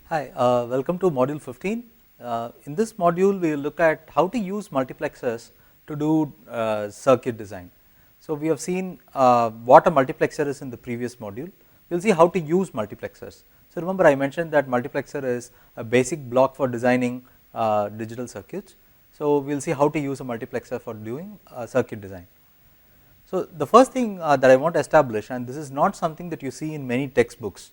Hi, welcome to module 15. In this module, we will look at how to use multiplexers to do circuit design. So, we have seen what a multiplexer is in the previous module. We will see how to use multiplexers. So, remember I mentioned that multiplexer is a basic block for designing digital circuits. So, we will see how to use a multiplexer for doing circuit design. So, the first thing that I want to establish, and this is not something that you see in many textbooks,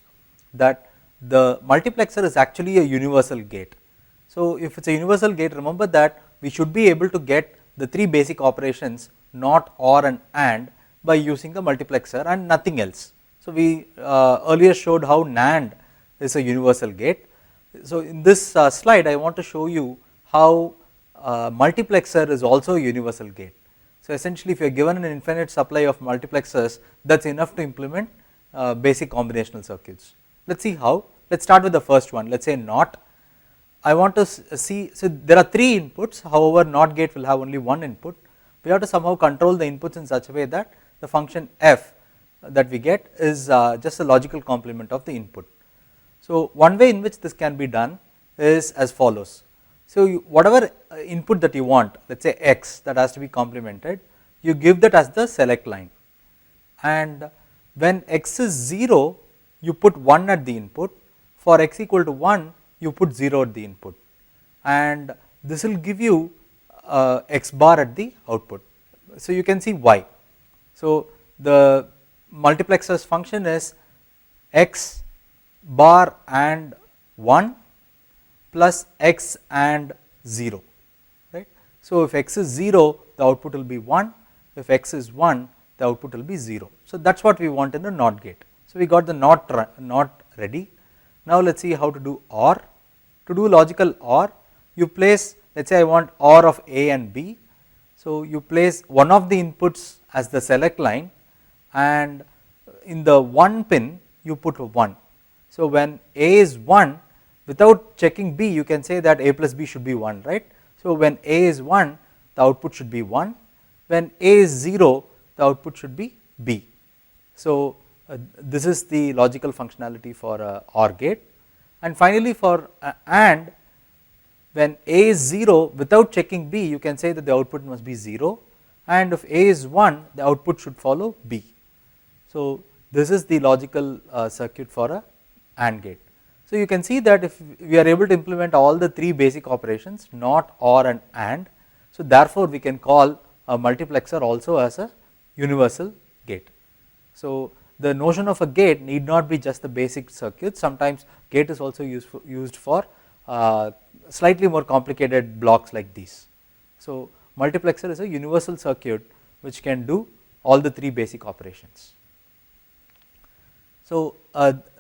that the multiplexer is actually a universal gate. So, if it is a universal gate, remember that we should be able to get the three basic operations not, or and AND by using the multiplexer and nothing else. So, we earlier showed how NAND is a universal gate. So, in this slide I want to show you how multiplexer is also a universal gate. So, essentially if you are given an infinite supply of multiplexers, that is enough to implement basic combinational circuits. Let us see how. Let us start with the first one. Let us say NOT. I want to see, so there are three inputs, however NOT gate will have only one input. We have to somehow control the inputs in such a way that the function f that we get is just a logical complement of the input. So, one way in which this can be done is as follows. So, whatever input that you want, let us say x, that has to be complemented, you give that as the select line, and when x is 0, you put 1 at the input. For x equal to 1, you put 0 at the input, and this will give you x bar at the output. So, you can see why. So, the multiplexer's function is x bar and 1 plus x and 0, right. So, if x is 0, the output will be 1, if x is 1, the output will be 0. So, that is what we want in the NOT gate. So, we got the NOT ready. Now, let us see how to do OR. To do logical OR, you place, let us say I want OR of A and B. So, you place one of the inputs as the select line, and in the 1 pin you put 1. So, when A is 1, without checking B, you can say that A plus B should be 1, right. So, when A is 1, the output should be 1, when A is 0, the output should be B. So, this is the logical functionality for a OR gate. And finally, for AND, when A is 0, without checking B, you can say that the output must be 0, and if A is 1, the output should follow B. So, this is the logical circuit for a AND gate. So, you can see that if we are able to implement all the three basic operations NOT, OR and AND, so therefore, we can call a multiplexer also as a universal gate. So, the notion of a gate need not be just the basic circuit, sometimes gate is also used for slightly more complicated blocks like these. So, multiplexer is a universal circuit which can do all the three basic operations. So,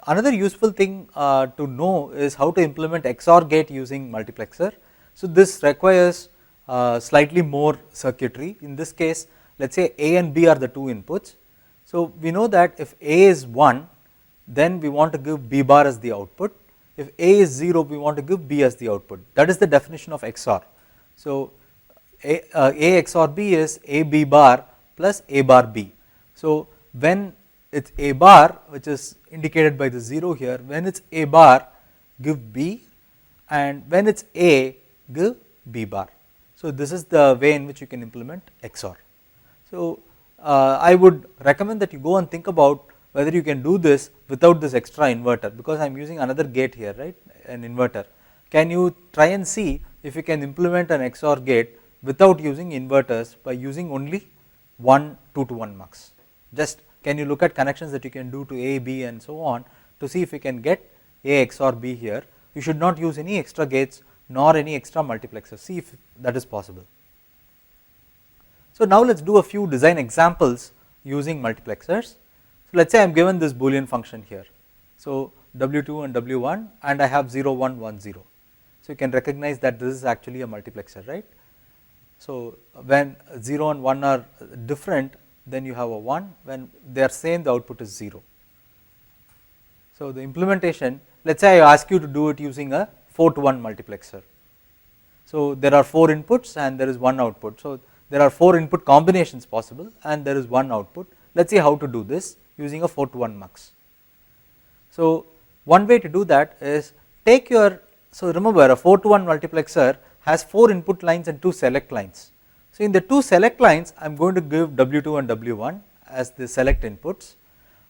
another useful thing to know is how to implement XOR gate using multiplexer. So, this requires slightly more circuitry. In this case, let us say A and B are the two inputs. So, we know that if A is 1, then we want to give B bar as the output. If A is 0, we want to give B as the output. That is the definition of XOR. So, A XOR B is A B bar plus A bar B. So, when it is A bar, which is indicated by the 0 here, when it is A bar, give B, and when it is A, give B bar. So, this is the way in which you can implement XOR. So, I would recommend that you go and think about whether you can do this without this extra inverter, because I am using another gate here, right, an inverter. Can you try and see if you can implement an XOR gate without using inverters by using only 1 2 to 1 mux? Just can you look at connections that you can do to A, B and so on to see if you can get A XOR B here. You should not use any extra gates nor any extra multiplexers, see if that is possible. So, now let us do a few design examples using multiplexers. So, let us say I am given this Boolean function here. So, W2 and W1, and I have 0 1 1 0. So, you can recognize that this is actually a multiplexer, right. So, when 0 and 1 are different, then you have a 1, when they are same, the output is 0. So, the implementation, let us say I ask you to do it using a 4 to 1 multiplexer. So, there are 4 inputs and there is 1 output. So, there are 4 input combinations possible and there is 1 output. Let us see how to do this using a 4 to 1 mux. So, one way to do that is take your, so remember a 4 to 1 multiplexer has 4 input lines and 2 select lines. So in the 2 select lines I am going to give W2 and W1 as the select inputs,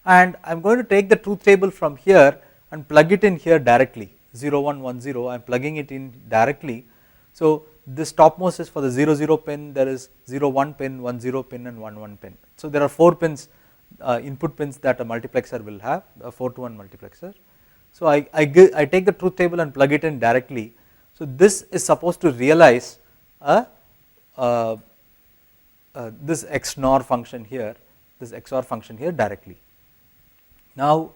and I am going to take the truth table from here and plug it in here directly, 0 1 1 0, I am plugging it in directly. So this topmost is for the 0 0 pin, there is 0 1 pin, 1 0 pin and 1 1 pin. So there are 4 pins, input pins that a multiplexer will have, a 4 to 1 multiplexer. So I take the truth table and plug it in directly. So this is supposed to realize this XNOR function here, this XOR function here directly. Now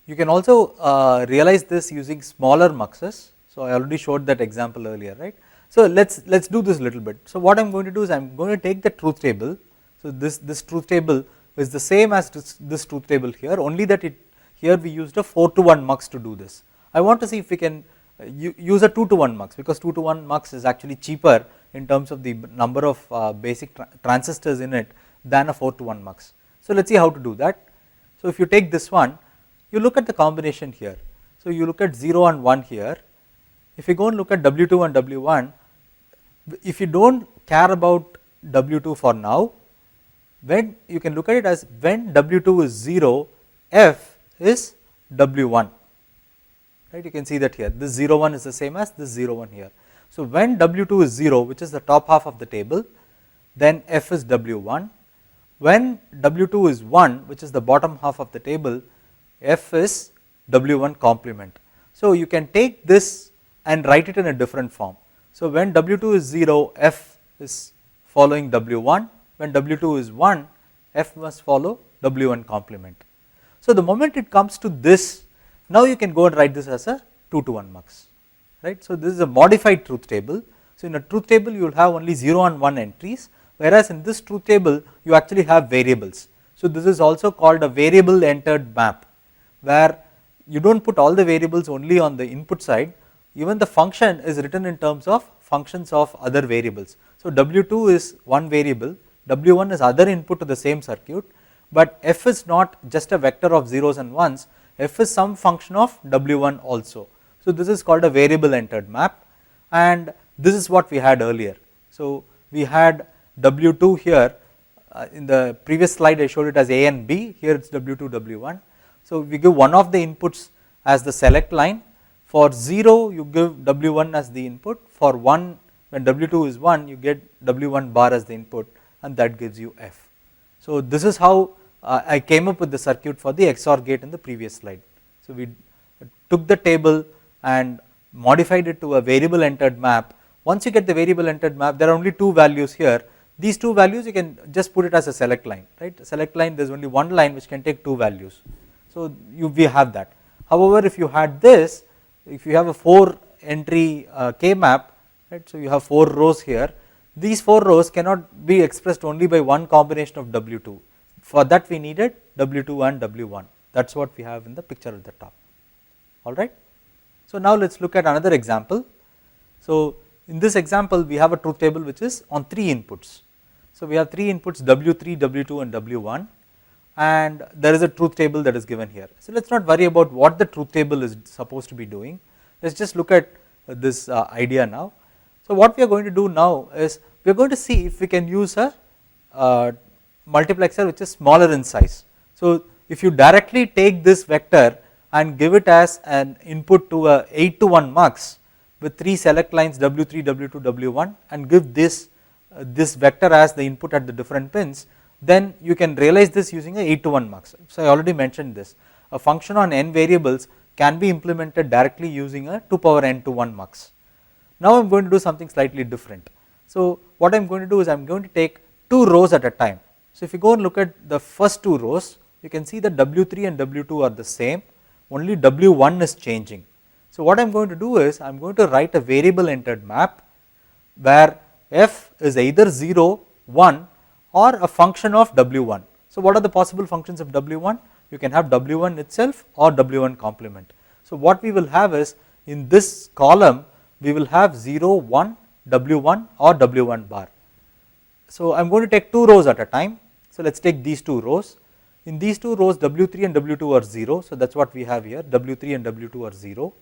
you can also realize this using smaller muxes. So I already showed that example earlier, right? So let's do this a little bit. So what I am going to do is I am going to take the truth table. So this truth table is the same as this truth table here, only that here we used a 4 to 1 mux to do this. I want to see if we can use a 2 to 1 mux, because 2 to 1 mux is actually cheaper in terms of the number of basic transistors in it than a 4 to 1 mux. So let's see how to do that. So if you take this one, you look at the combination here. So you look at 0 and 1 here. If you go and look at W2 and W1, if you don't care about W2 for now, when you can look at it as when W2 is 0, F is W1, right? You can see that here, this 0 1 is the same as this 0 1 here. So when W2 is 0, which is the top half of the table, then F is W1. When W2 is 1, which is the bottom half of the table, F is W1 complement. So you can take this and write it in a different form. So when W2 is 0, F is following W1. When W2 is 1, F must follow W1 complement. So the moment it comes to this, now you can go and write this as a 2 to 1 mux, right? So this is a modified truth table. So in a truth table you will have only 0 and 1 entries, whereas in this truth table you actually have variables. So this is also called a variable entered map, where you don't put all the variables only on the input side, even the function is written in terms of functions of other variables. So W2 is one variable, W1 is other input to the same circuit, but F is not just a vector of zeros and ones, F is some function of W1 also. So this is called a variable entered map, and this is what we had earlier. So we had W2 here, in the previous slide I showed it as A and B, here it is W2, W1. So we give one of the inputs as the select line. For 0 you give W1 as the input, for 1 when W2 is 1 you get W1 bar as the input, and that gives you F. So this is how I came up with the circuit for the XOR gate in the previous slide. So we took the table and modified it to a variable entered map. Once you get the variable entered map, there are only 2 values here. These 2 values you can just put it as a select line, right? Select line, there is only one line which can take 2 values. So we have that. However, if you had this, if you have a 4 entry K map, right? So you have 4 rows here. These 4 rows cannot be expressed only by one combination of W2. For that we needed W2 and W1. That is what we have in the picture at the top. Alright. So now let us look at another example. So in this example we have a truth table which is on 3 inputs. So we have 3 inputs W3, W2 and W1, and there is a truth table that is given here. So let us not worry about what the truth table is supposed to be doing. Let us just look at this idea now. So what we are going to do now is we are going to see if we can use a multiplexer which is smaller in size. So if you directly take this vector and give it as an input to a 8 to 1 mux with 3 select lines W3, W2, W1, and give this vector as the input at the different pins, then you can realize this using a 8 to 1 mux. So I already mentioned this. A function on n variables can be implemented directly using a 2 power n to 1 mux. Now I am going to do something slightly different. So what I am going to do is I am going to take 2 rows at a time. So if you go and look at the first 2 rows, you can see that W3 and W2 are the same, only W1 is changing. So what I am going to do is I am going to write a variable entered map where F is either 0, 1 or a function of W1. So what are the possible functions of W1? You can have W1 itself or W1 complement. So what we will have is in this column we will have 0, 1, W1 or W1 bar. So I am going to take 2 rows at a time. So let us take these 2 rows. In these 2 rows W3 and W2 are 0, so that is what we have here, W3 and W2 are 0.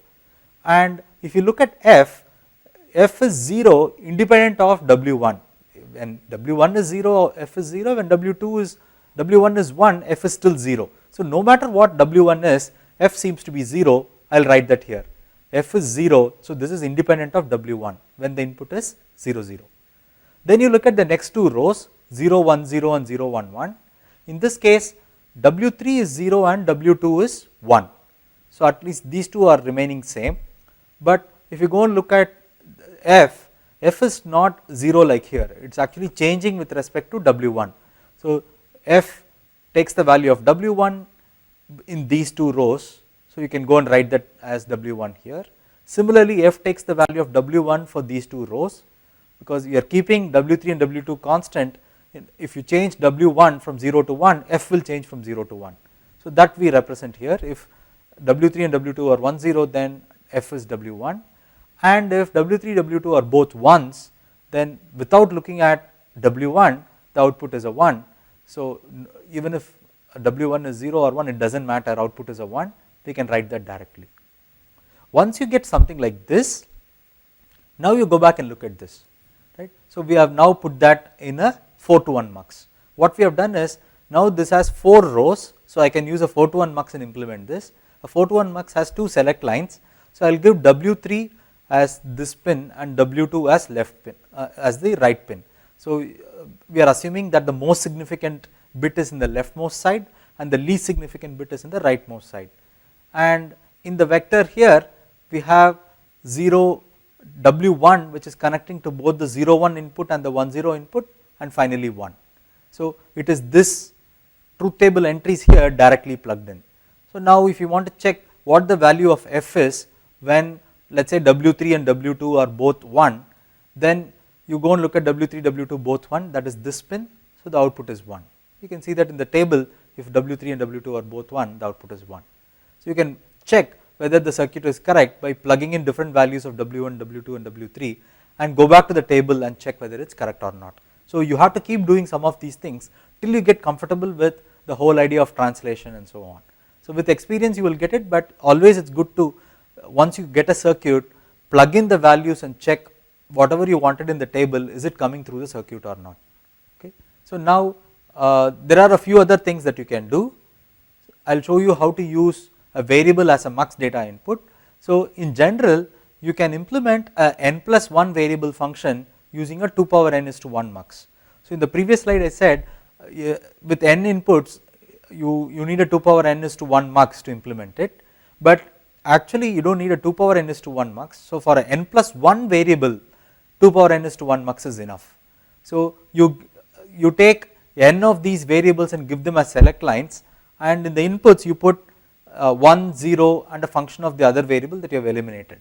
and if you look at f is 0 independent of W1. When W1 is 0, f is 0, when W1 is 1, f is still 0. So no matter what W1 is, f seems to be 0, I will write that here, f is 0, so this is independent of W1 when the input is 0 0. Then you look at the next two rows 0 1 0 and 0 1 1. In this case W3 is 0 and W2 is 1. So at least these two are remaining same, but if you go and look at f is not 0 like here, it is actually changing with respect to W1. So f takes the value of W1 in these two rows, so you can go and write that as W1 here. Similarly f takes the value of W1 for these two rows, because you are keeping W3 and W2 constant. If you change W1 from 0 to 1, f will change from 0 to 1. So that we represent here. If W3 and W2 are 1 0, then f is W1, and if W3 W2 are both 1s, then without looking at W1 the output is a 1. So even if W1 is 0 or 1, it does not matter, output is a 1, we can write that directly. Once you get something like this, now you go back and look at this, right. So we have now put that in a 4 to 1 mux. What we have done is, now this has 4 rows, so I can use a 4 to 1 mux and implement this. A 4 to 1 mux has 2 select lines, so I will give W3 as this pin and W2 as left pin, as the right pin. So we are assuming that the most significant bit is in the leftmost side and the least significant bit is in the rightmost side. And in the vector here we have 0 W1, which is connecting to both the 0 1 input and the 1 0 input, and finally 1. So it is this truth table entries here directly plugged in. So now if you want to check what the value of f is when, let us say, W3 and W2 are both 1, then you go and look at W3 W2 both 1, that is this pin, so the output is 1. You can see that in the table, if W3 and W2 are both 1, the output is 1. So you can check whether the circuit is correct by plugging in different values of W1, W2 and W3 and go back to the table and check whether it is correct or not. So you have to keep doing some of these things till you get comfortable with the whole idea of translation and so on. So with experience you will get it, but always it is good to, once you get a circuit, plug in the values and check whatever you wanted in the table, is it coming through the circuit or not. Okay. So now there are a few other things that you can do. I will show you how to use a variable as a mux data input. So in general you can implement a n plus 1 variable function using a 2 power n is to 1 mux. So in the previous slide I said with n inputs you need a 2 power n is to 1 mux to implement it, but actually you do not need a 2 power n is to 1 mux. So for a n plus 1 variable 2 power n is to 1 mux is enough. So you take n of these variables and give them as select lines, and in the inputs you put 1 0 and a function of the other variable that you have eliminated.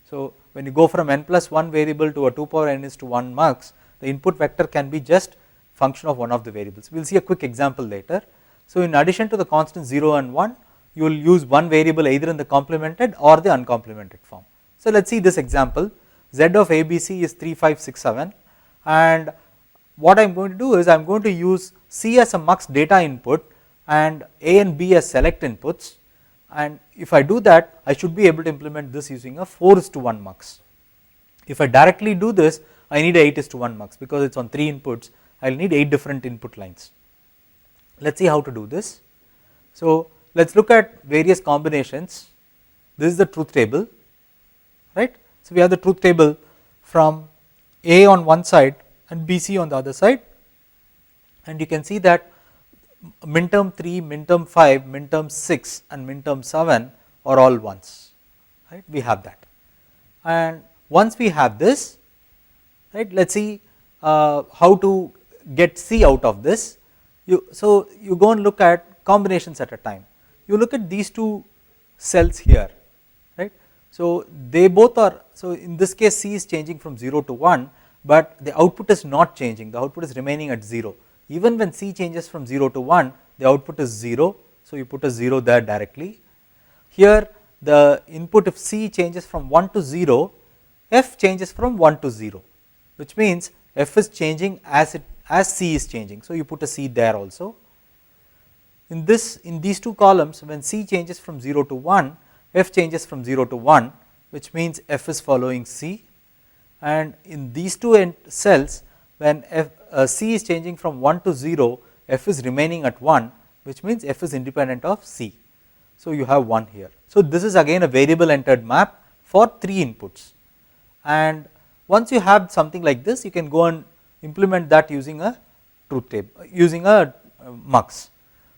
So when you go from n plus 1 variable to a 2 power n is to 1 mux, the input vector can be just function of one of the variables. We will see a quick example later. So in addition to the constants 0 and 1, you will use one variable either in the complemented or the uncomplemented form. So let us see this example. Z of ABC is 3 5 6 7, and what I am going to do is I am going to use C as a mux data input and A and B as select inputs, and if I do that I should be able to implement this using a 4 is to 1 mux. If I directly do this I need a 8 is to 1 mux, because it is on 3 inputs I will need 8 different input lines. Let us see how to do this. So let us look at various combinations. This is the truth table, right. So we have the truth table from A on one side and BC on the other side, and you can see that minterm 3, minterm 5, minterm 6 and minterm 7 are all ones, right. We have that, and once we have this, right, let us see how to get C out of this. So you go and look at combinations at a time. You look at these two cells here, right. So they both are, so in this case C is changing from 0 to 1, but the output is not changing, the output is remaining at 0. Even when C changes from 0 to 1, the output is 0, so you put a 0 there directly. Here the input, if C changes from 1 to 0, F changes from 1 to 0, which means F is changing as C is changing, so you put a C there also. In these two columns, when C changes from 0 to 1, F changes from 0 to 1, which means f is following c, and in these two cells when c is changing from 1 to 0, f is remaining at 1, which means f is independent of c. So, you have 1 here. So, this is again a variable entered map for 3 inputs, and once you have something like this, you can go and implement that using a truth table, using a mux.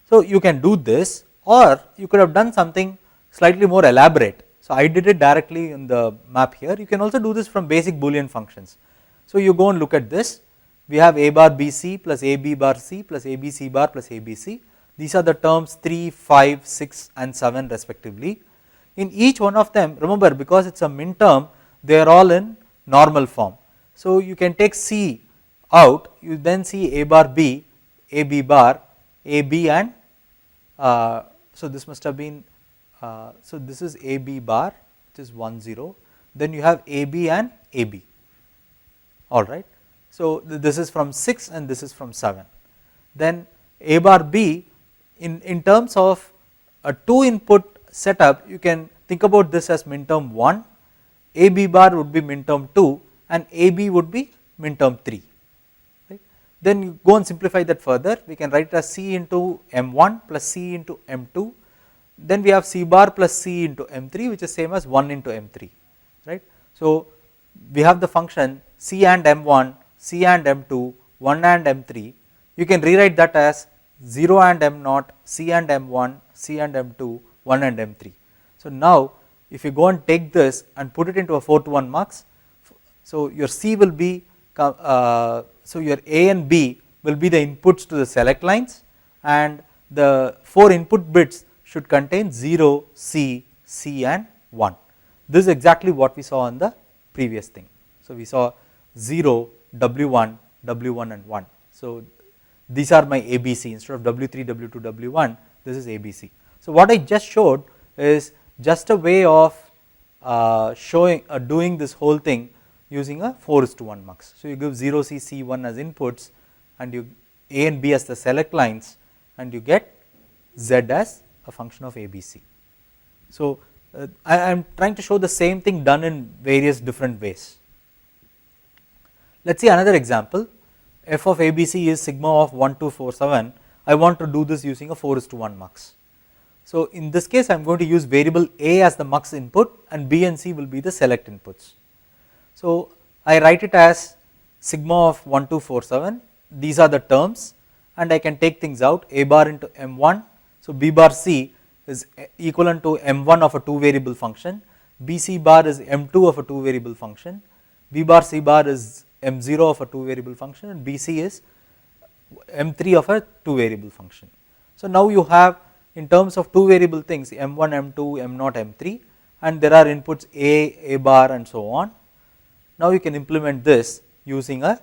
So, you can do this, or you could have done something slightly more elaborate. So, I did it directly in the map here. You can also do this from basic Boolean functions. So, you go and look at this. We have a bar bc plus ab bar c plus abc bar plus abc. These are the terms 3, 5, 6 and 7 respectively. In each one of them, remember, because it is a min term, they are all in normal form. So, you can take c out, you then see a bar b, ab bar, ab and so this must have been so this is ab bar, which is 1 0, then you have ab and ab, alright. So, this is from 6 and this is from 7. Then a bar b, in terms of a 2 input setup, you can think about this as min term 1, ab bar would be min term 2 and ab would be min term 3. Right. Then you go and simplify that further, we can write it as c into m1 plus c into m2, then we have c bar plus c into m3, which is same as 1 into m3. Right. So, we have the function c and m1, c and m2, 1 and m3. You can rewrite that as 0 and m0, c and m1, c and m2, 1 and m3. So, now if you go and take this and put it into a 4 to 1 mux, so your c will be, so your a and b will be the inputs to the select lines, and the 4 input bits should contain 0, c, c and 1. This is exactly what we saw on the previous thing. So, we saw 0, w1, w1 and 1. So, these are my ABC instead of w3, w2, w1, this is ABC. So, what I just showed is just a way of doing this whole thing using a 4:1 mux. So, you give 0c, c1 as inputs and you a and b as the select lines, and you get z as a function of ABC. So, I am trying to show the same thing done in various different ways. Let us see another example. F of ABC is sigma of 1, 2, 4, 7. I want to do this using a 4:1 mux. So, in this case I am going to use variable a as the mux input and b and c will be the select inputs. So, I write it as sigma of 1, 2, 4, 7. These are the terms, and I can take things out, a bar into m1. So, b bar c is equivalent to m1 of a 2 variable function, bc bar is m2 of a 2 variable function, b bar c bar is m0 of a 2 variable function, and bc is m3 of a 2 variable function. So, now you have, in terms of 2 variable things, m1, m2, m0, m3, and there are inputs a bar and so on. Now, you can implement this using a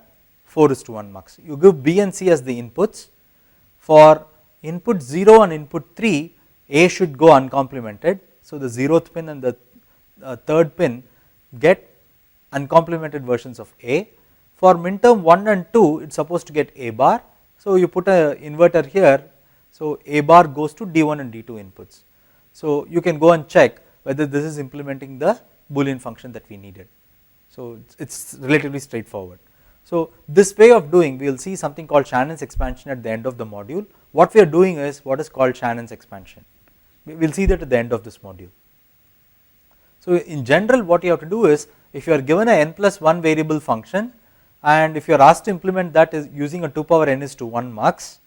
4:1 mux. You give b and c as the inputs. For input 0 and input 3, a should go uncomplemented. So, the 0th pin and the 3rd pin get uncomplemented versions of a. For min term 1 and 2, it is supposed to get a bar. So, you put a inverter here. So, a bar goes to D1 and D2 inputs. So, you can go and check whether this is implementing the Boolean function that we needed. So, it is relatively straightforward. So, this way of doing, we will see something called Shannon's expansion at the end of the module. What we are doing is what is called Shannon's expansion. We will see that at the end of this module. So, in general what you have to do is, if you are given a n+1 variable function and if you are asked to implement that is using a 2 power n is to 1 mux,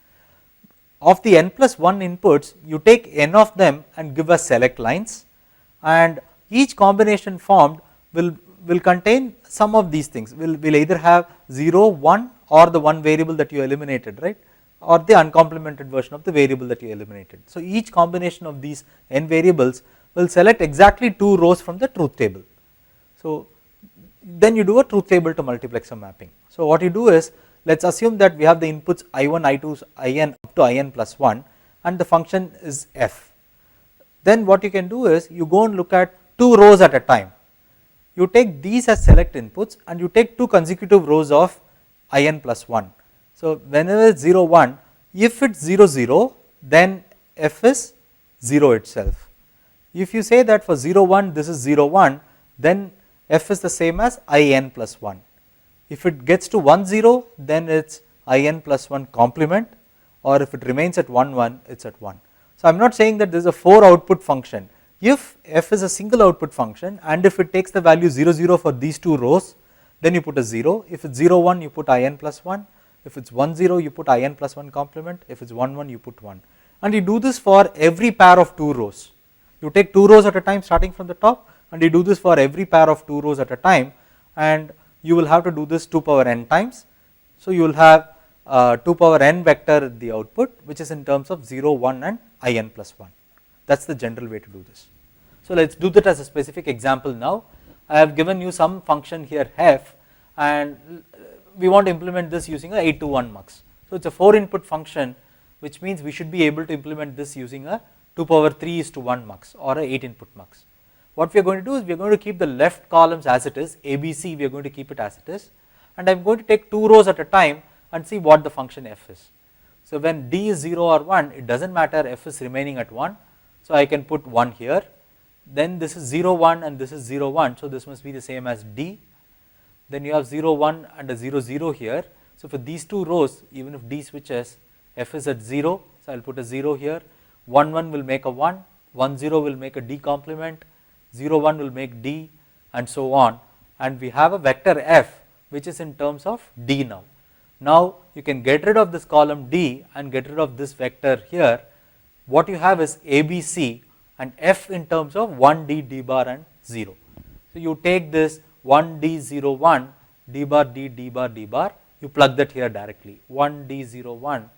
of the n+1 inputs you take n of them and give us select lines, and each combination formed will contain some of these things, will either have 0, 1 or the one variable that you eliminated, right, or the uncomplemented version of the variable that you eliminated. So, each combination of these n variables will select exactly 2 rows from the truth table. So, then you do a truth table to multiplexer mapping. So, what you do is, let us assume that we have the inputs I1, I2, In up to In plus 1 and the function is f. Then what you can do is, you go and look at 2 rows at a time. You take these as select inputs and you take 2 consecutive rows of In plus 1. So, whenever it is 0, 1, if it is 0, 0, then f is 0 itself. If you say that for 0, 1 this is 0, 1, then f is the same as in plus 1. If it gets to 1 0, then it's in plus 1 complement, or if it remains at 1 1, it's at 1. So I am not saying that there is a 4 output function. If f is a single output function and if it takes the value 0 0 for these two rows, then you put a 0. If it's 0 1, you put in plus 1. If it's 1 0, you put in plus 1 complement. If it's 1 1, you put 1. And you do this for every pair of two rows. You take two rows at a time starting from the top, and you do this for every pair of two rows at a time, and you will have to do this 2 power n times. So you will have 2 power n vector the output, which is in terms of 0 1 and in plus 1. That is the general way to do this. So let us do that as a specific example now. I have given you some function here f, and we want to implement this using a 8 to 1 mux. So it is a 4 input function, which means we should be able to implement this using a 2 power 3 is to 1 mux or a 8 input mux. What we are going to do is we are going to keep the left columns as it is, ABC we are going to keep it as it is, and I am going to take two rows at a time and see what the function f is. So when d is 0 or 1, it does not matter, f is remaining at 1, so I can put 1 here, then this is 0 1 and this is 0 1, so this must be the same as d, then you have 0 1 and a 0 0 here. So for these two rows, even if d switches, f is at 0, so I will put a 0 here, 1 1 will make a 1, 1 0 will make a d complement, 0 1 will make d, and so on, and we have a vector f which is in terms of d now. Now you can get rid of this column d and get rid of this vector here. What you have is ABC and f in terms of 1d d bar and 0. So you take this 1d 0 1 d bar d d bar d bar, you plug that here directly, 1d 0 1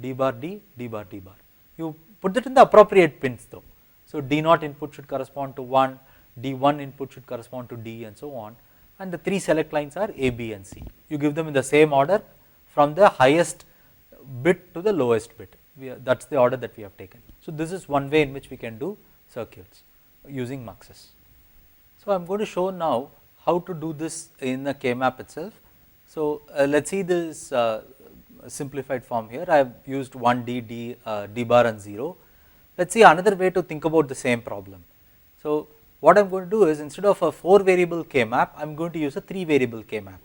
d bar d d bar d bar. You put that in the appropriate pins though. So d0 input should correspond to 1, d1 input should correspond to d, and so on, and the three select lines are A, B and C. You give them in the same order from the highest bit to the lowest bit. That is the order that we have taken. So this is one way in which we can do circuits using muxes. So I am going to show now how to do this in the K-map itself. So let us see this simplified form here. I have used 1d, d bar and 0. Let us see another way to think about the same problem. So what I am going to do is, instead of a 4 variable K-map, I am going to use a 3 variable K-map.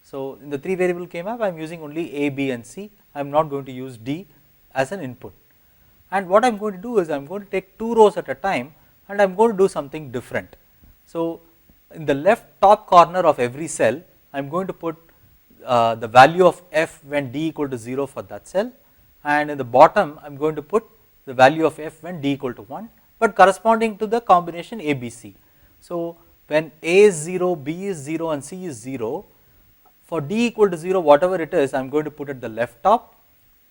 So in the 3 variable K-map, I am using only A, B and C. I am not going to use D as an input. And what I am going to do is, I am going to take two rows at a time and I am going to do something different. So in the left top corner of every cell, I am going to put the value of f when d equal to 0 for that cell, and in the bottom I am going to put the value of f when d equal to 1, but corresponding to the combination ABC. So when A is 0, B is 0 and C is 0, for d equal to 0 whatever it is, I am going to put at the left top,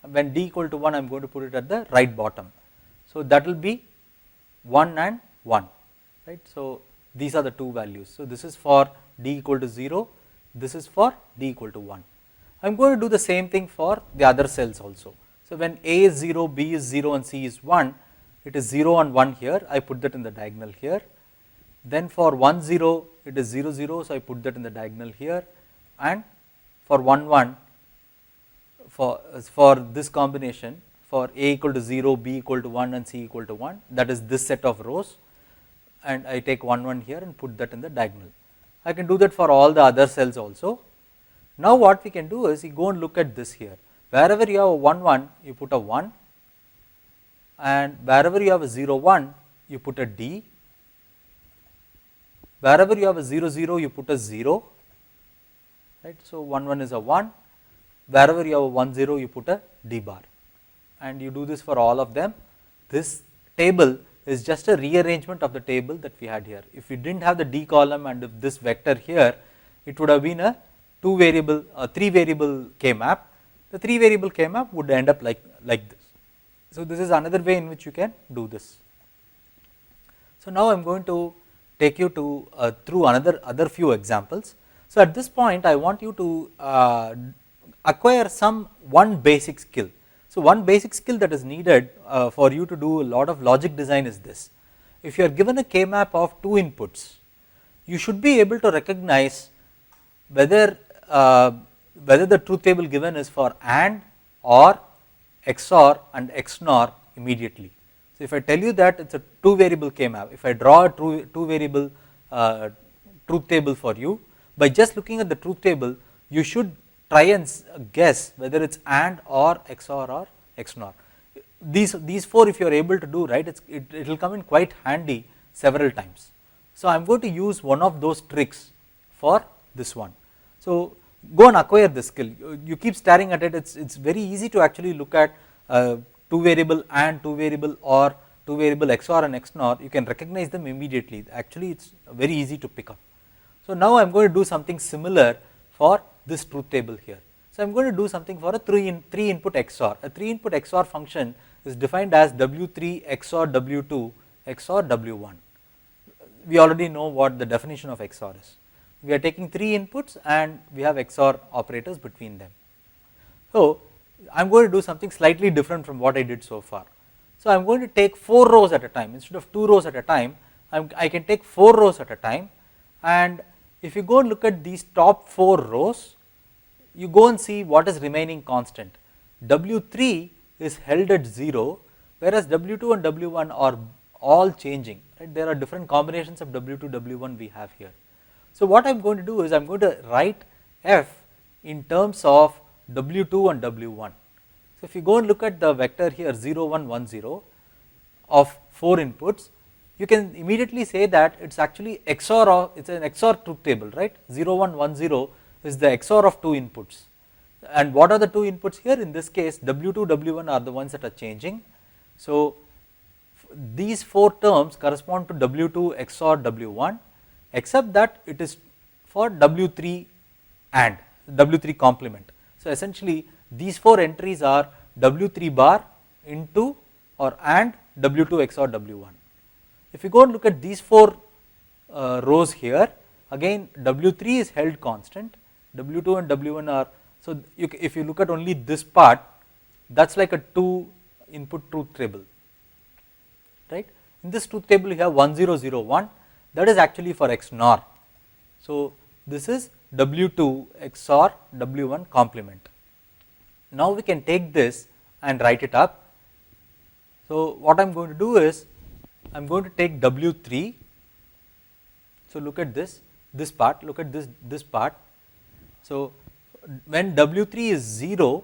when d equal to 1 I am going to put it at the right bottom. So that will be 1 and 1, right. So these are the two values. So this is for d equal to 0, this is for d equal to 1. I am going to do the same thing for the other cells also. So when A is 0, B is 0 and C is 1, it is 0 and 1 here, I put that in the diagonal here. Then for 1 0, it is 0 0, so I put that in the diagonal here, and for 1 1, for this combination, for A equal to 0, B equal to 1 and C equal to 1, that is this set of rows, and I take 1 1 here and put that in the diagonal. I can do that for all the other cells also. Now what we can do is, you go and look at this here. Wherever you have a 1 1, you put a 1, and wherever you have a 0 1, you put a D. Wherever you have a 0 0, you put a 0, right. So 1 1 is a 1. Wherever you have a 1 0, you put a D bar, and you do this for all of them. This table is just a rearrangement of the table that we had here. If we did not have the D column and if this vector here, it would have been a 3 variable K map. The 3 variable K map would end up like this. So this is another way in which you can do this. So now I am going to take you to through other few examples. So at this point I want you to acquire one basic skill. So one basic skill that is needed for you to do a lot of logic design is this. If you are given a K map of 2 inputs, you should be able to recognize whether the truth table given is for AND or XOR and XNOR immediately. So if I tell you that it is a 2 variable K map, if I draw a 2 variable truth table for you. By just looking at the truth table, you should try and guess whether it's AND or XOR or XNOR. These four, if you are able to do, right, it will come in quite handy several times. So I am going to use one of those tricks for this one. So go and acquire this skill. You keep staring at it. It's very easy to actually look at 2 variable AND, 2 variable OR, 2 variable XOR and XNOR. You can recognize them immediately. Actually, it's very easy to pick up. So now I am going to do something similar for this truth table here. So I am going to do something for a 3 input XOR. A 3 input XOR function is defined as W3 XOR W2 XOR W1. We already know what the definition of XOR is. We are taking 3 inputs and we have XOR operators between them. So I am going to do something slightly different from what I did so far. So I am going to take 4 rows at a time. Instead of 2 rows at a time, I can take 4 rows at a time, and if you go and look at these top 4 rows, you go and see what is remaining constant. W3 is held at 0, whereas W2 and W1 are all changing. Right? There are different combinations of W2, W1 we have here. So what I am going to do is I am going to write F in terms of W2 and W1. So if you go and look at the vector here 0, 1, 1, 0 of 4 inputs, you can immediately say that it's actually XOR of, it's an XOR truth table, right? 0, 1, 1, 0 is the XOR of 2 inputs. And what are the 2 inputs here? In this case, W2, W1 are the ones that are changing. So these 4 terms correspond to W2 XOR W1, except that it is for W3 AND, W3 complement. So essentially these 4 entries are W3 bar into or AND W2 XOR W1. If you go and look at these 4 rows here, again W3 is held constant, W2 and W1 are, so if you look at only this part, that's like a 2 input truth table, right. In this truth table you have 1, 0, 0, 1, that is actually for XNOR. So this is W2 XOR W1 complement. Now we can take this and write it up. So what I am going to do is, I am going to take W3, so look at this part, look at this part. So when W3 is 0,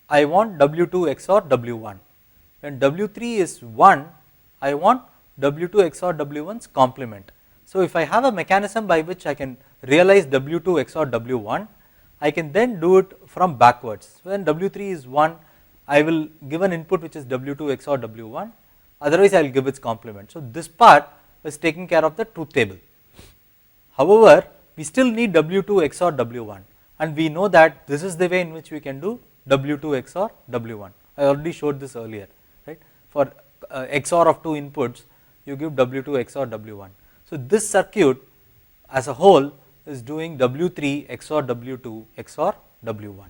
I want W2 XOR W1. When W3 is 1, I want W2 XOR W1's complement. So if I have a mechanism by which I can realize W2 XOR W1, I can then do it from backwards. When W3 is 1, I will give an input which is W2 XOR W1, otherwise I will give its complement. So this part is taking care of the truth table. However, we still need W2 XOR W1, and we know that this is the way in which we can do W2 XOR W1. I already showed this earlier, right. For XOR of 2 inputs, you give W2 XOR W1. So this circuit as a whole is doing W3 XOR W2 XOR W1.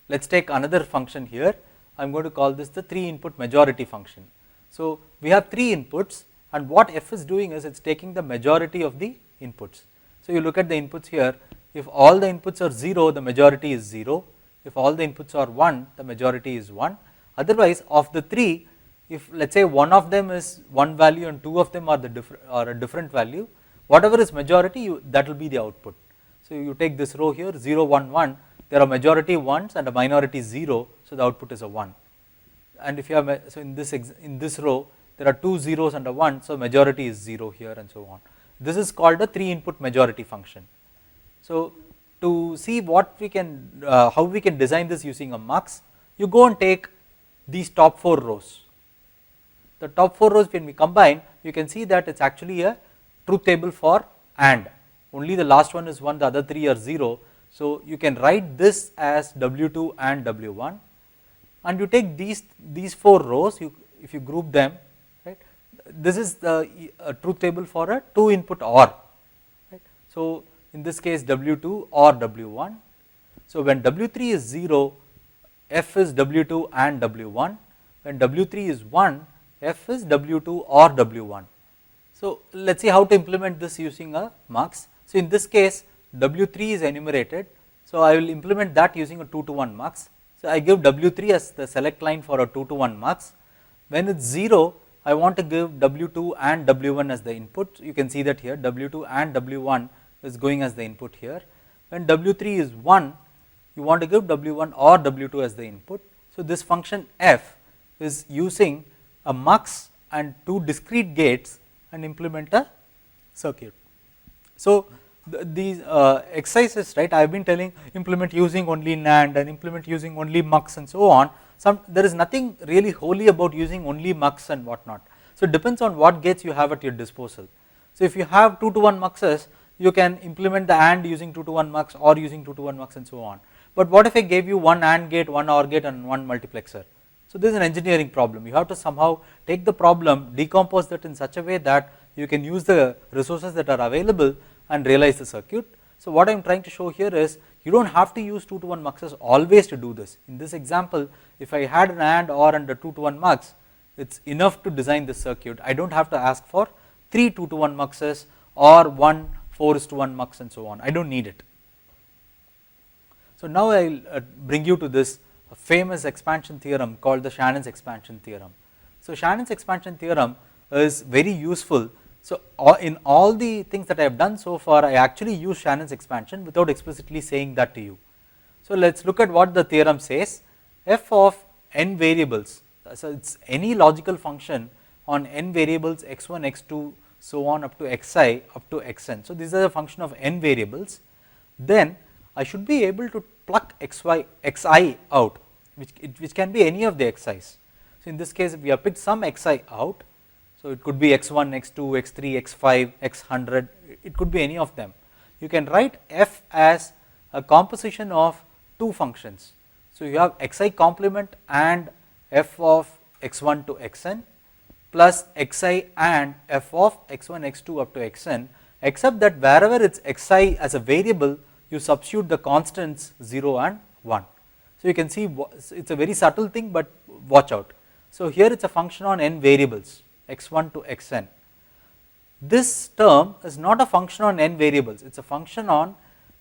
Let us take another function here. I am going to call this the 3 input majority function. So we have 3 inputs, and what F is doing is it's taking the majority of the inputs. So you look at the inputs here, if all the inputs are 0, the majority is 0. If all the inputs are 1, the majority is 1. Otherwise, of the 3, if let us say one of them is one value and 2 of them are a different value, whatever is majority, that will be the output. So you take this row here 0, 1, 1, there are majority 1s and a minority 0, so the output is a 1. And if you have, so in this row there are 2 zeros and a 1, so majority is 0 here and so on. This is called a 3 input majority function. So to see what we can, how we can design this using a mux, you go and take these top 4 rows. The top 4 rows, when we combine, you can see that it's actually a truth table for AND. Only the last one is 1, the other 3 are 0. So you can write this as W2 and W1, and you take these 4 rows, if you group them, right, this is the truth table for a 2 input OR, right. So in this case W2 or W1. So when W3 is 0, F is W2 and W1. When W3 is 1, F is W2 or W1. So let us see how to implement this using a mux. So in this case W3 is enumerated, so I will implement that using a 2 to 1 mux. So I give W3 as the select line for a 2 to 1 mux. When it's 0, I want to give W2 and W1 as the input. You can see that here W2 and W1 is going as the input here. When W3 is 1, you want to give W1 or W2 as the input. So this function f is using a mux and 2 discrete gates and implement a circuit. So these exercises, right, I have been telling implement using only NAND and implement using only mux and so on. There is nothing really holy about using only mux and whatnot. So it depends on what gates you have at your disposal. So if you have 2 to 1 muxes, you can implement the AND using 2 to 1 mux or using 2 to 1 mux and so on. But what if I gave you one AND gate, one OR gate and one multiplexer? So this is an engineering problem. You have to somehow take the problem, decompose that in such a way that you can use the resources that are available and realize the circuit. So what I am trying to show here is you do not have to use 2 to 1 muxes always to do this. In this example, if I had an AND OR and a 2 to 1 mux, it is enough to design this circuit. I do not have to ask for 3 2 to 1 muxes or 1 4:1 mux and so on. I do not need it. So now I will bring you to this famous expansion theorem called the Shannon's expansion theorem. So Shannon's expansion theorem is very useful. So in all the things that I have done so far, I actually use Shannon's expansion without explicitly saying that to you. So let us look at what the theorem says. F of n variables, so it is any logical function on n variables x1, x2, so on up to xi up to xn. So these are a function of n variables. Then I should be able to pluck xi out, which can be any of the xi's. So in this case, we have picked some xi out. So it could be x1, x2, x3, x5, x100, it could be any of them. You can write f as a composition of 2 functions. So you have xi complement and f of x1 to xn plus xi and f of x1, x2 up to xn, except that wherever it is xi as a variable, you substitute the constants 0 and 1. So you can see it is a very subtle thing, but watch out. So here it is a function on n variables x1 to xn. This term is not a function on n variables, it is a function on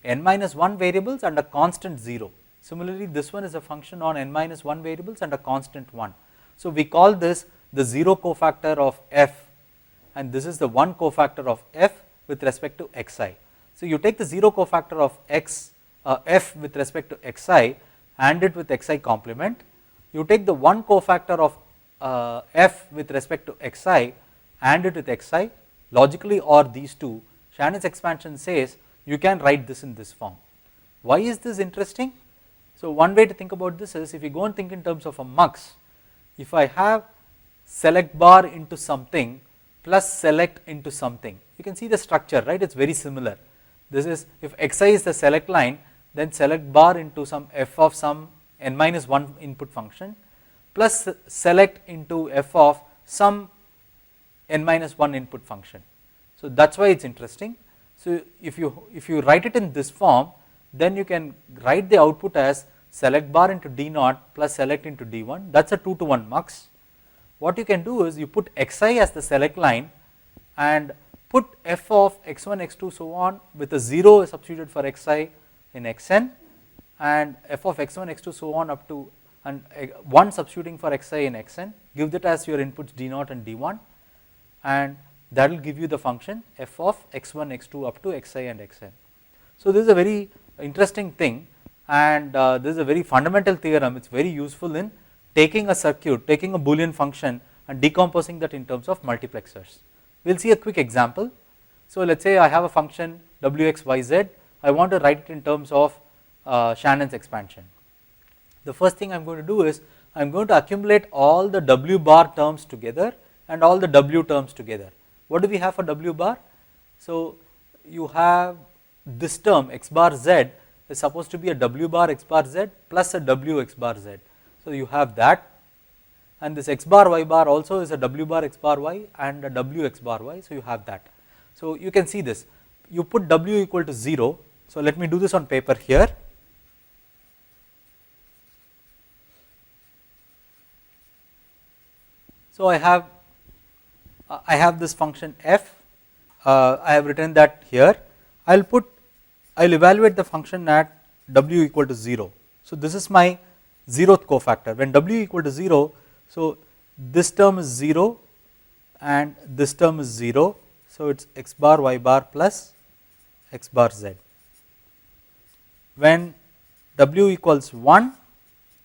n minus 1 variables and a constant 0. Similarly, this one is a function on n minus 1 variables and a constant 1. So we call this the 0 cofactor of f, and this is the 1 cofactor of f with respect to xi. So you take the 0 cofactor of f with respect to xi, and it with xi complement. You take the 1 cofactor of f with respect to xi, and it with xi, logically or these two. Shannon's expansion says you can write this in this form. Why is this interesting? So one way to think about this is, if you go and think in terms of a mux, if I have select bar into something plus select into something, you can see the structure, right? It is very similar. This is, if xi is the select line, then select bar into some f of some n minus 1 input function plus select into f of some n minus 1 input function. So that is why it is interesting. So if you write it in this form, then you can write the output as select bar into d0 plus select into d1, that is a 2 to 1 mux. What you can do is you put xi as the select line and put f of x1, x2 so on with a 0 substituted for xi in xn, and f of x1, x2 so on up to, and 1 substituting for xi in xn, give that as your inputs d0 and d1, and that will give you the function f of x1, x2 up to xi and xn. So this is a very interesting thing, and this is a very fundamental theorem. It is very useful in taking a circuit, taking a Boolean function and decomposing that in terms of multiplexers. We will see a quick example. So let us say I have a function wx, yz, I want to write it in terms of Shannon's expansion. The first thing I am going to do is I am going to accumulate all the w bar terms together and all the w terms together. What do we have for w bar? So you have this term x bar z is supposed to be a w bar x bar z plus a w x bar z. So you have that, and this x bar y bar also is a w bar x bar y and a w x bar y, so you have that. So you can see this, you put w equal to 0, so let me do this on paper here. So I have this function f, I have written that here. I will evaluate the function at w equal to 0. So this is my 0th cofactor. When w equal to 0, so this term is 0, and this term is 0. So, it is x bar y bar plus x bar z. When w equals 1,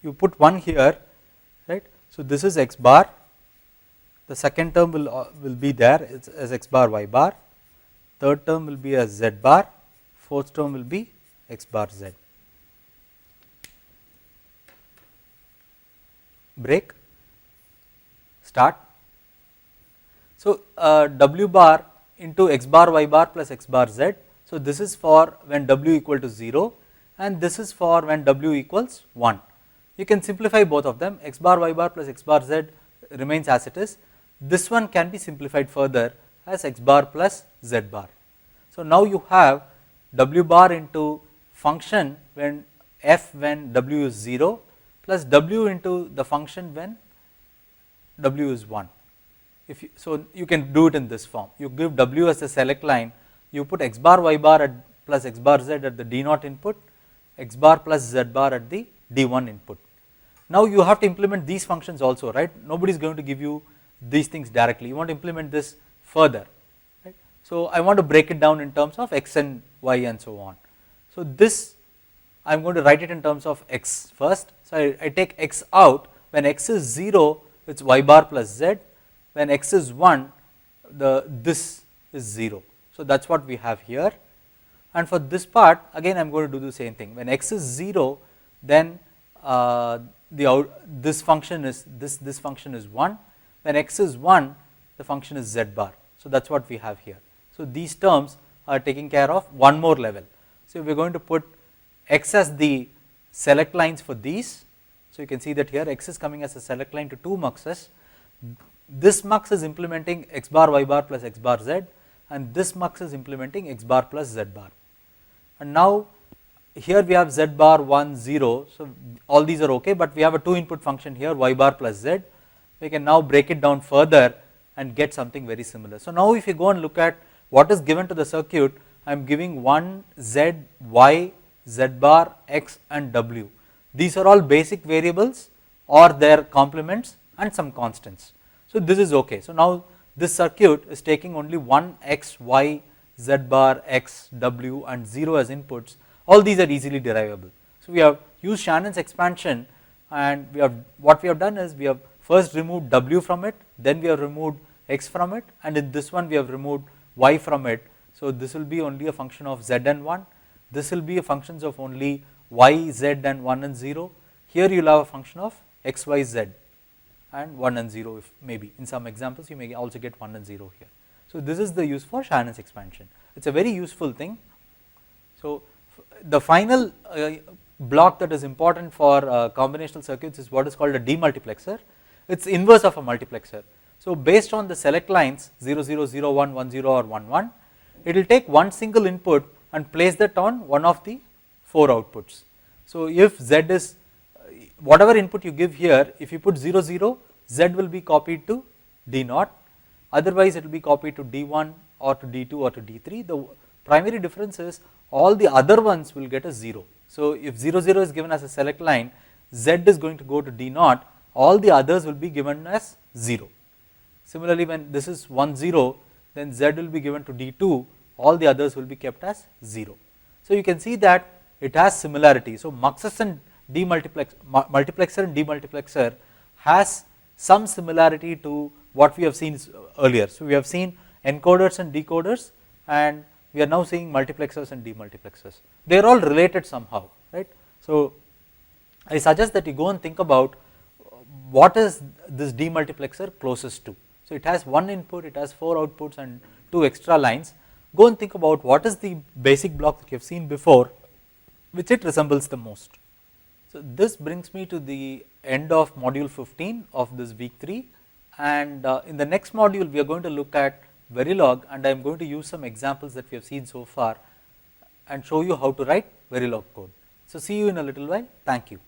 you put 1 here, right. So, this is x bar, the second term will be there as x bar y bar, third term will be as z bar, fourth term will be x bar z. Break, start. So, w bar into x bar y bar plus x bar z. So, this is for when w equal to 0 and this is for when w equals 1. You can simplify both of them, x bar y bar plus x bar z remains as it is. This one can be simplified further as x bar plus z bar. So, now you have w bar into function when f when w is 0 plus w into the function when w is 1. So, you can do it in this form. You give w as a select line, you put x bar y bar plus x bar z at the d naught input, x bar plus z bar at the d1 input. Now, you have to implement these functions also, right. Nobody is going to give you these things directly, you want to implement this further, right. So, I want to break it down in terms of x and y and so on. So, this I am going to write it in terms of x first. So, I take x out, when x is 0 it is y bar plus z, when x is 1 this is 0. So, that is what we have here, and for this part again I am going to do the same thing. When x is 0 then this function is 1, when x is 1 the function is z bar. So, that is what we have here. So, these terms are taking care of one more level. So, we are going to put x as the select lines for these. So, you can see that here x is coming as a select line to 2 muxes. This mux is implementing x bar y bar plus x bar z and this mux is implementing x bar plus z bar. And now, here we have z bar 1 0. So, all these are okay, but we have a 2 input function here y bar plus z. We can now break it down further and get something very similar. So, now if you go and look at what is given to the circuit, I am giving 1 z, y, z bar, x and w. These are all basic variables or their complements and some constants. So, this is okay. So, now this circuit is taking only 1 x, y, z bar, x, w and 0 as inputs. All these are easily derivable. So, we have used Shannon's expansion and what we have done is we have first removed w from it, then we have removed x from it, and in this one we have removed y from it. So, this will be only a function of z and 1, this will be a functions of only y, z and 1 and 0. Here you will have a function of x, y, z and 1 and 0, if maybe in some examples you may also get 1 and 0 here. So, this is the use for Shannon's expansion. It is a very useful thing. So, the final block that is important for combinational circuits is what is called a demultiplexer. It is inverse of a multiplexer. So, based on the select lines 0 0 0 1 1 0 or 1 1, it will take one single input and place that on one of the 4 outputs. So, if z is whatever input you give here, if you put 0 0, z will be copied to d naught, otherwise it will be copied to d1 or to d2 or to d3. The primary difference is all the other ones will get a 0. So, if 0 0 is given as a select line, z is going to go to d naught, all the others will be given as 0. Similarly, when this is 1 0, then z will be given to d2, all the others will be kept as 0. So, you can see that it has similarity. So, muxes and multiplexer and demultiplexer has some similarity to what we have seen earlier. So, we have seen encoders and decoders and we are now seeing multiplexers and demultiplexers. They are all related somehow, right. So, I suggest that you go and think about what is this demultiplexer closest to. So, it has one input, it has 4 outputs and 2 extra lines. Go and think about what is the basic block that you have seen before which it resembles the most. So, this brings me to the end of module 15 of this week 3, and in the next module we are going to look at Verilog, and I am going to use some examples that we have seen so far and show you how to write Verilog code. So, see you in a little while. Thank you.